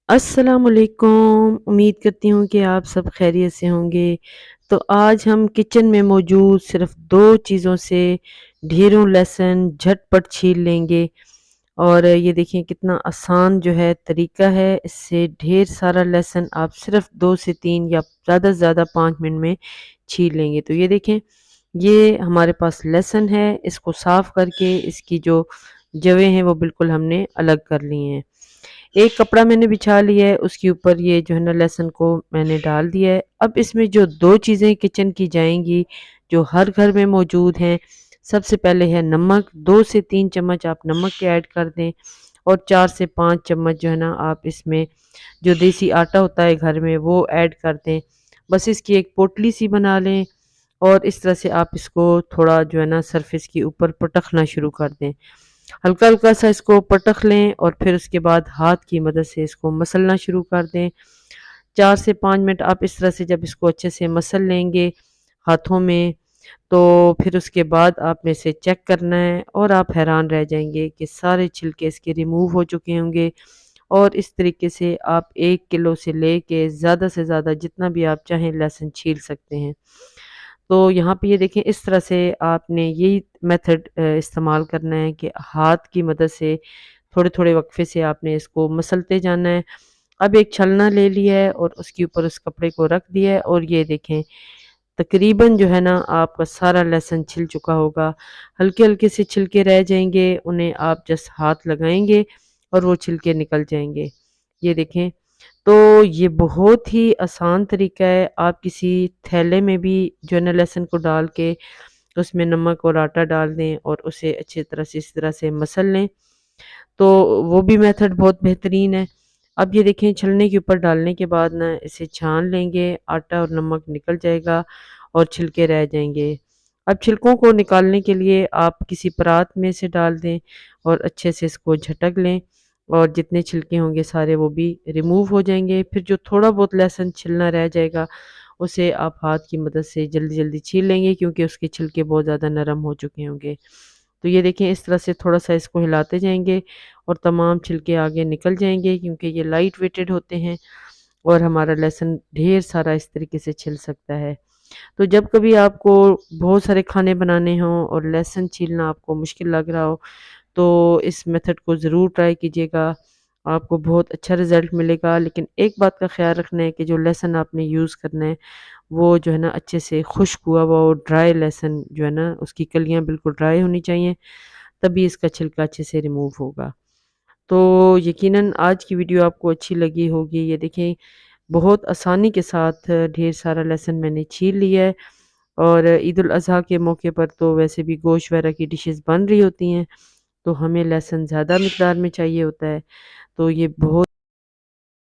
अस्सलामुअलैकुम। उम्मीद करती हूँ कि आप सब खैरियत से होंगे। तो आज हम किचन में मौजूद सिर्फ 2 चीज़ों से ढेरों लहसुन झटपट छील लेंगे। और ये देखिए कितना आसान जो है तरीका है, इससे ढेर सारा लहसुन आप सिर्फ 2 से 3 या ज़्यादा से ज़्यादा 5 मिनट में छील लेंगे। तो ये देखें, ये हमारे पास लहसुन है, इसको साफ़ करके इसकी जो जवें हैं वो बिल्कुल हमने अलग कर ली हैं। एक कपड़ा मैंने बिछा लिया है, उसके ऊपर ये जो है ना लहसुन को मैंने डाल दिया है। अब इसमें जो 2 चीज़ें किचन की जाएँगी, जो हर घर में मौजूद हैं, सबसे पहले है नमक। 2 से 3 चम्मच आप नमक के ऐड कर दें और 4 से 5 चम्मच जो है ना आप इसमें जो देसी आटा होता है घर में वो ऐड कर दें। बस इसकी एक पोटली सी बना लें और इस तरह से आप इसको थोड़ा जो है ना सरफेस के ऊपर पटखना शुरू कर दें। हल्का-हल्का सा इसको पटक लें और फिर उसके बाद हाथ की मदद से इसको मसलना शुरू कर दें। 4 से 5 मिनट आप इस तरह से जब इसको अच्छे से मसल लेंगे हाथों में, तो फिर उसके बाद आपने इसे चेक करना है और आप हैरान रह जाएँगे कि सारे छिलके इसके रिमूव हो चुके होंगे। और इस तरीके से आप 1 किलो से लेके ज़्यादा से ज़्यादा जितना भी आप चाहें लहसुन छील सकते हैं। तो यहाँ पे ये देखें, इस तरह से आपने यही मेथड इस्तेमाल करना है कि हाथ की मदद से थोड़े-थोड़े वक़्फ़े से आपने इसको मसलते जाना है। अब एक छलना ले लिया है और उसके ऊपर उस कपड़े को रख दिया है और ये देखें तकरीबन जो है ना आपका सारा लहसुन छिल चुका होगा। हल्के-हल्के से छिलके रह जाएँगे, उन्हें आप जस्ट हाथ लगाएँगे और वो छिलके निकल जाएँगे। ये देखें, तो ये बहुत ही आसान तरीका है। आप किसी थैले में भी जो है ना लहसुन को डाल के उसमें नमक और आटा डाल दें और उसे अच्छी तरह से इस तरह से मसल लें, तो वो भी मेथड बहुत बेहतरीन है। अब ये देखें, छलनी के ऊपर डालने के बाद ना इसे छान लेंगे, आटा और नमक निकल जाएगा और छिलके रह जाएँगे। अब छिलकों को निकालने के लिए आप किसी परात में इसे डाल दें और अच्छे से इसको झटक लें और जितने छिलके होंगे सारे वो भी रिमूव हो जाएँगे। फिर जो थोड़ा बहुत लहसुन छिलना रह जाएगा, उसे आप हाथ की मदद से जल्दी-जल्दी छील लेंगे क्योंकि उसके छिलके बहुत ज़्यादा नरम हो चुके होंगे। तो ये देखें, इस तरह से थोड़ा-सा इसको हिलाते जाएँगे और तमाम छिलके आगे निकल जाएँगे क्योंकि ये लाइट वेटेड होते हैं और हमारा लहसुन ढेर सारा इस तरीके से छिल सकता है। तो जब कभी आपको बहुत सारे खाने बनाने हों और लहसुन छीलना आपको मुश्किल लग रहा हो, तो इस मेथड को ज़रूर ट्राई कीजिएगा। आपको बहुत अच्छा रिज़ल्ट मिलेगा। लेकिन एक बात का ख़्याल रखना है कि जो लहसुन आपने यूज़ करना है, वो जो है ना अच्छे से खुश्क हुआ हुआ और ड्राई लहसुन जो है ना उसकी कलियाँ बिल्कुल ड्राई होनी चाहिए, तभी इसका छिलका अच्छे से रिमूव होगा। तो यकीनन आज की वीडियो आपको अच्छी लगी होगी। ये देखें, बहुत आसानी के साथ ढेर सारा लहसुन मैंने छील लिया है और ईद उल अज़हा के मौके पर तो वैसे भी गोश्त वगैरह की डिशेज़ बन रही होती हैं, तो हमें लहसुन ज़्यादा मिक़दार में चाहिए होता है। तो ये बहुत